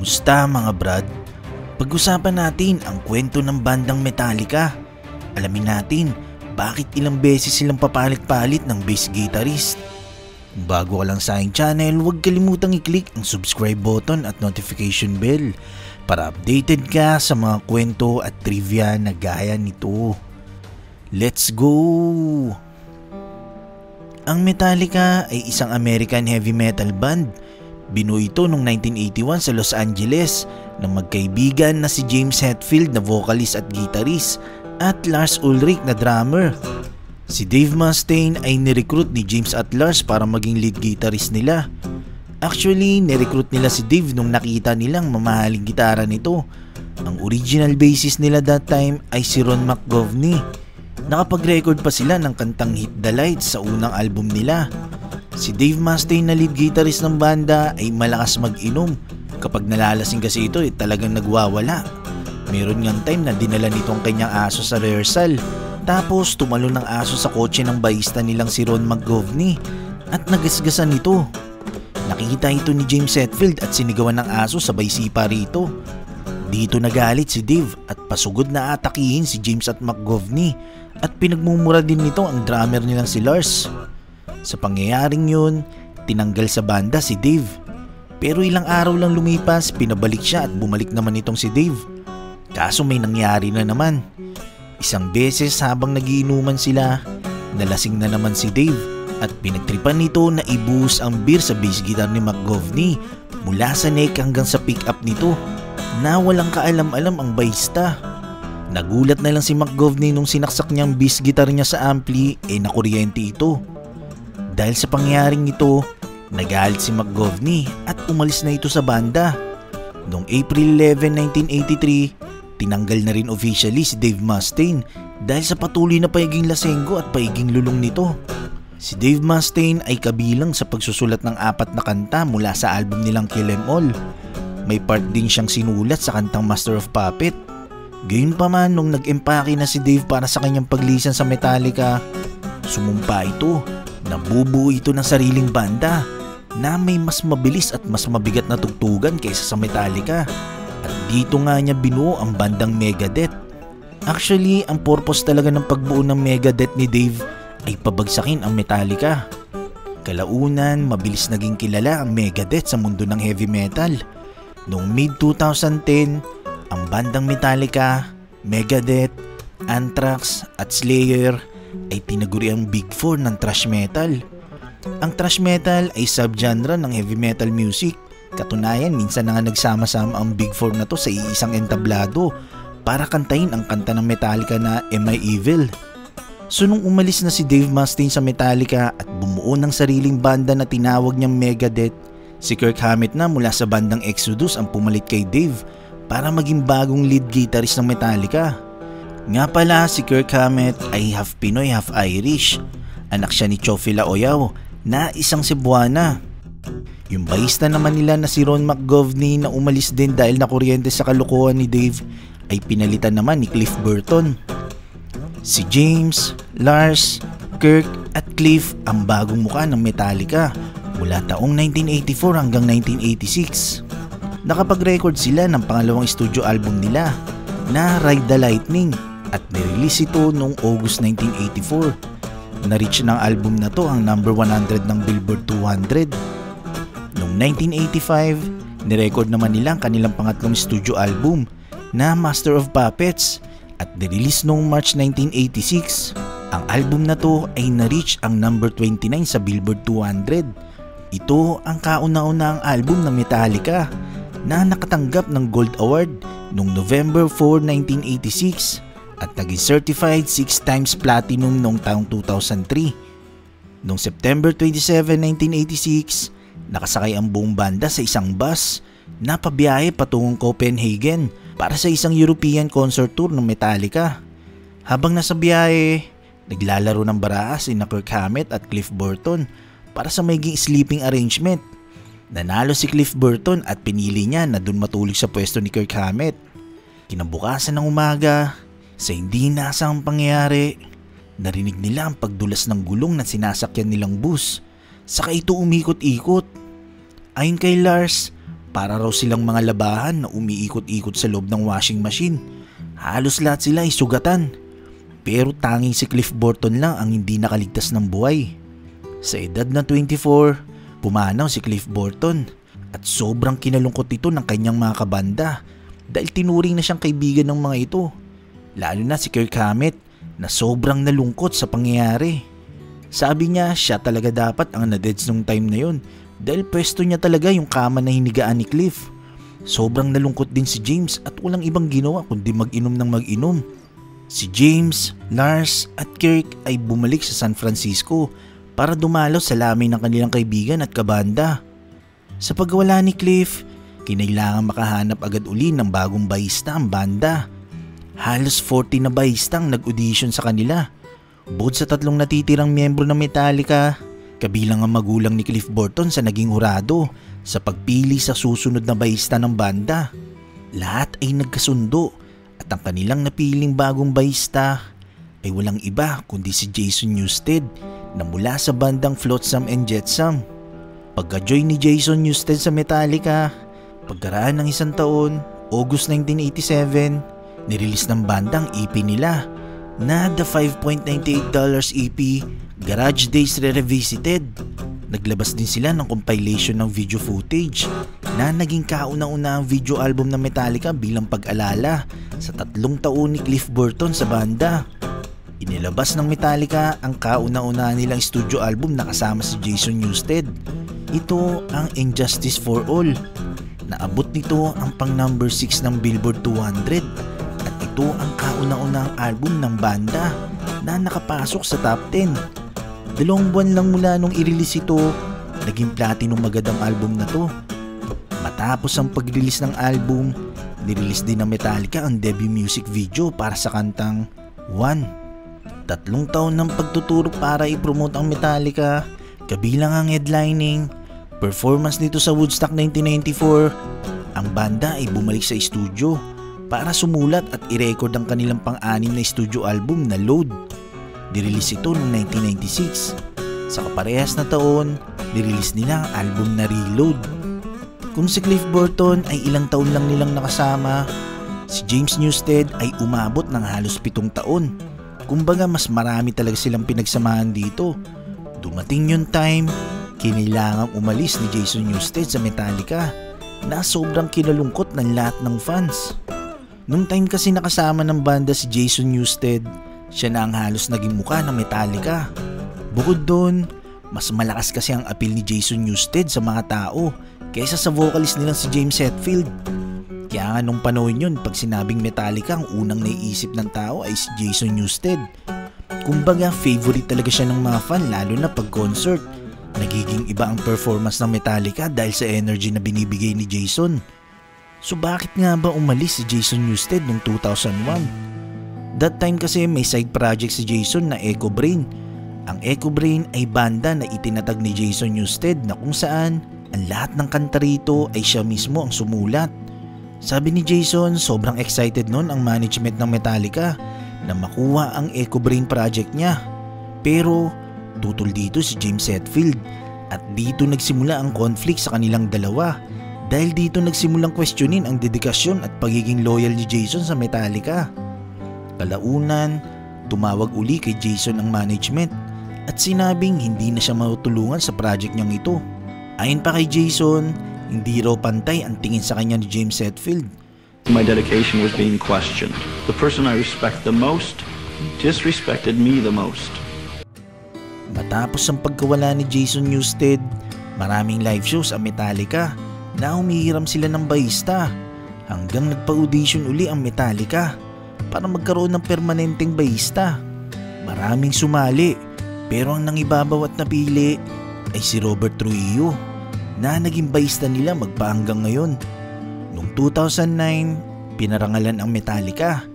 Kamusta mga brad? Pag-usapan natin ang kwento ng bandang Metallica. Alamin natin bakit ilang beses silang papalit-palit ng bass guitarist. Kung bago ka lang sa aking channel, huwag kalimutang i-click ang subscribe button at notification bell para updated ka sa mga kwento at trivia na gaya nito. Let's go! Ang Metallica ay isang American heavy metal band. Binuo ito noong 1981 sa Los Angeles ng magkaibigan na si James Hetfield na vocalist at guitarist at Lars Ulrich na drummer. Si Dave Mustaine ay nirecruit ni James at Lars para maging lead guitarist nila. Actually, nirecruit nila si Dave nung nakita nilang mamahaling gitara nito. Ang original bassist nila that time ay si Ron McGovney. Nakapag-record pa sila ng kantang Hit the Lights sa unang album nila. Si Dave Mustaine na lead guitarist ng banda ay malakas mag-inom. Kapag nalalasing kasi ito ay talagang nagwawala. Meron ngang time na dinala nito ang kanyang aso sa rehearsal. Tapos tumalon ng aso sa kotse ng bahista nilang si Ron McGovney at nagasgasan nito. Nakita ito ni James Hetfield at sinigawan ng aso sabay sipa rito. Dito nagalit si Dave at pasugod na atakihin si James at McGovney at pinagmumura din nito ang drummer nilang si Lars. Sa pangyayaring yun, tinanggal sa banda si Dave. Pero ilang araw lang lumipas, pinabalik siya at bumalik naman itong si Dave. Kaso may nangyari na naman. Isang beses habang nagiinuman sila, nalasing na naman si Dave at pinagtripan nito na ibuhos ang beer sa bass guitar ni McGovney mula sa neck hanggang sa pick-up nito na walang kaalam-alam ang bahista. Nagulat na lang si McGovney nung sinaksak niyang bass guitar niya sa ampli nakuryente ito. Dahil sa pangyayaring ito, nagalit si McGovney at umalis na ito sa banda. Noong April 11, 1983, tinanggal na rin officially si Dave Mustaine dahil sa patuloy na paiging lasenggo at paiging lulong nito. Si Dave Mustaine ay kabilang sa pagsusulat ng 4 na kanta mula sa album nilang Kill 'Em All. May part din siyang sinulat sa kantang Master of Puppet. Gayunpaman, nung nag-empake na si Dave para sa kanyang paglisan sa Metallica, sumumpa ito. Nabubuo ito ng sariling banda na may mas mabilis at mas mabigat na tugtugan kaysa sa Metallica. At dito nga niya binuo ang bandang Megadeth. Actually, ang purpose talaga ng pagbuo ng Megadeth ni Dave ay pabagsakin ang Metallica. Kalaunan, mabilis naging kilala ang Megadeth sa mundo ng heavy metal. Noong mid-2010, ang bandang Metallica, Megadeth, Anthrax at Slayer ay tinaguri ang Big Four ng thrash metal. Ang thrash metal ay subgenre ng heavy metal music. Katunayan, minsan na nga nagsama-sama ang Big Four na to sa iisang entablado para kantahin ang kanta ng Metallica na Am I Evil? So nung umalis na si Dave Mustaine sa Metallica at bumuo ng sariling banda na tinawag niyang Megadeth, si Kirk Hammett na mula sa bandang Exodus ang pumalit kay Dave para maging bagong lead guitarist ng Metallica. Nga pala, si Kirk Hammett ay half Pinoy, half Irish. Anak siya ni Chofila Oyaw na isang Cebuana. Yung bahista naman nila na si Ron McGovney na umalis din dahil nakuryente sa kalokohan ni Dave ay pinalitan naman ni Cliff Burton. Si James, Lars, Kirk at Cliff ang bagong mukha ng Metallica mula taong 1984 hanggang 1986. Nakapag-record sila ng pangalawang studio album nila na Ride the Lightning at nirelease ito noong August 1984. Na-reach ng album na to ang number 100 ng Billboard 200. Noong 1985, nirecord naman nila ang kanilang pangatlong studio album na Master of Puppets at nirelease noong March 1986. Ang album na to ay na-reach ang number 29 sa Billboard 200. Ito ang kauna-unahang album ng Metallica na nakatanggap ng Gold Award noong November 4, 1986 at naging certified 6 times platinum noong taong 2003. Noong September 27, 1986, nakasakay ang buong banda sa isang bus na pabiyahe patungong Copenhagen para sa isang European concert tour ng Metallica. Habang nasa biyahe, naglalaro ng baraha sina Kirk Hammett at Cliff Burton para sa magiging sleeping arrangement. Nanalo si Cliff Burton at pinili niya na dun matulog sa pwesto ni Kirk Hammett. Kinabukasan ng umaga, sa hindi inaasahang pangyayari, narinig nila ang pagdulas ng gulong na sinasakyan nilang bus. Saka ito umikot-ikot. Ayon kay Lars, Para raw silang mga labahan na umiikot-ikot sa loob ng washing machine. Halos lahat sila ay sugatan. Pero tanging si Cliff Burton lang ang hindi nakaligtas ng buhay. Sa edad na 24, pumanaw si Cliff Burton at sobrang kinalungkot ito ng kanyang mga kabanda dahil tinuring na siyang kaibigan ng mga ito. Lalo na si Kirk Hammett na sobrang nalungkot sa pangyayari. Sabi niya siya talaga dapat ang na-deads nung time na yun dahil pwesto niya talaga yung kama na hinigaan ni Cliff. Sobrang nalungkot din si James at walang ibang ginawa kundi mag-inom ng mag-inom. Si James, Lars at Kirk ay bumalik sa San Francisco para dumalaw sa lamay ng kanilang kaibigan at kabanda. Sa pagwala ni Cliff, kinailangan makahanap agad uli ng bagong bahista ang banda. Halos 40 na bahista ang nag-audition sa kanila. Bukod sa 3 natitirang miyembro ng Metallica, kabilang ang magulang ni Cliff Burton sa naging hurado sa pagpili sa susunod na bahista ng banda. Lahat ay nagkasundo at ang kanilang napiling bagong bahista ay walang iba kundi si Jason Newsted na mula sa bandang Flotsam and Jetsam. Pagka-join ni Jason Newsted sa Metallica, pagkaraan ng 1 taon, August 1987, nirelease ng bandang EP nila na The $5.98 EP Garage Days Revisited. Naglabas din sila ng compilation ng video footage na naging kauna-unahang video album ng Metallica bilang pag-alala sa 3 taon ni Cliff Burton sa banda. Inilabas ng Metallica ang kauna-unahan nilang studio album na kasama si Jason Newsted. Ito ang Injustice for All. Naabot nito ang pang number 6 ng Billboard 200 at ito ang kauna-unahang album ng banda na nakapasok sa top 10. 2 buwan lang mula nung i-release ito, naging platinum agad ang album na to. Matapos ang pag-release ng album, nirelease din ng Metallica ang debut music video para sa kantang One. 3 taon ng pagtuturo para i-promote ang Metallica, kabilang ang headlining, performance nito sa Woodstock 1994, ang banda ay bumalik sa studio para sumulat at i-record ang kanilang pang-anim na studio album na Load. Nirelease ito noong 1996. Sa kaparehas na taon, nirelease nila ang album na Reload. Kung si Cliff Burton ay ilang taon lang nilang nakasama, si James Newsted ay umabot ng halos 7 taon. Kumbaga mas marami talaga silang pinagsamahan dito. Dumating yung time, kinailangang umalis ni Jason Newsted sa Metallica na sobrang kinalungkot ng lahat ng fans. Nung time kasi nakasama ng banda si Jason Newsted, siya na ang halos naging mukha ng Metallica. Bukod doon, mas malakas kasi ang appeal ni Jason Newsted sa mga tao kaysa sa vocalist nilang si James Hetfield. Kaya nga nung panahon yun, pag sinabing Metallica, ang unang naiisip ng tao ay si Jason Newsted. Kumbaga favorite talaga siya ng mga fan lalo na pag concert. Nagiging iba ang performance ng Metallica dahil sa energy na binibigay ni Jason. So bakit nga ba umalis si Jason Newsted noong 2001? That time kasi may side project si Jason na Echo Brain. Ang Echo Brain ay banda na itinatag ni Jason Newsted na kung saan ang lahat ng kanta rito ay siya mismo ang sumulat. Sabi ni Jason, sobrang excited noon ang management ng Metallica na makuha ang Echo Brain project niya. Pero tutol dito si James Hetfield at dito nagsimula ang conflict sa kanilang dalawa dahil dito nagsimulang questionin ang dedikasyon at pagiging loyal ni Jason sa Metallica. Kalaunan, tumawag uli kay Jason ang management at sinabing hindi na siya matulungan sa project niyang ito. Ayon pa kay Jason, hindi raw pantay ang tingin sa kanya ni James Hetfield. My dedication was being questioned. The person I respect the most disrespected me the most. Matapos ang pagkawala ni Jason Newsted, maraming live shows ang Metallica na humihiram sila ng bahista hanggang nagpa-audition uli ang Metallica para magkaroon ng permanenteng bahista. Maraming sumali pero ang nangibabaw at napili ay si Robert Trujillo na naging bahista nila magpahanggang ngayon. Noong 2009, pinarangalan ang Metallica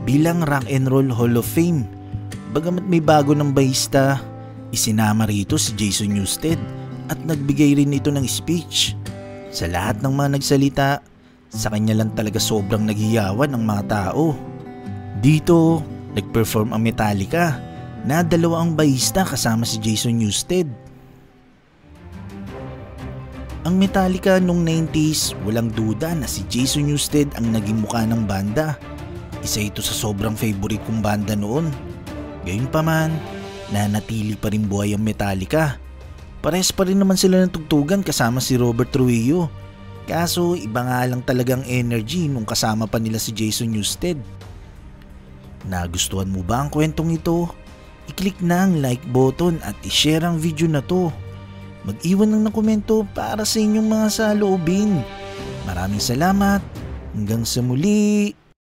bilang Rock and Roll Hall of Fame. Bagamat may bago ng bahista, isinama rito si Jason Newsted at nagbigay rin ito ng speech. Sa lahat ng mga nagsalita, sa kanya lang talaga sobrang nagiyawan ng mga tao. Dito, nag-perform ang Metallica na 2 ang bahista kasama si Jason Newsted. Ang Metallica noong 90s, walang duda na si Jason Newsted ang naging mukha ng banda. Isa ito sa sobrang favorite kong banda noon. Gayunpaman, nanatili pa rin buhay ang Metallica. Parehas pa rin naman sila ng tugtugan kasama si Robert Trujillo. Kaso iba nga lang talagang energy nung kasama pa nila si Jason Newsted. Nagustuhan mo ba ang kwentong ito? I-click na ang like button at i-share ang video na to. Mag-iwan lang ng komento para sa inyong mga saloobin. Maraming salamat. Hanggang sa muli.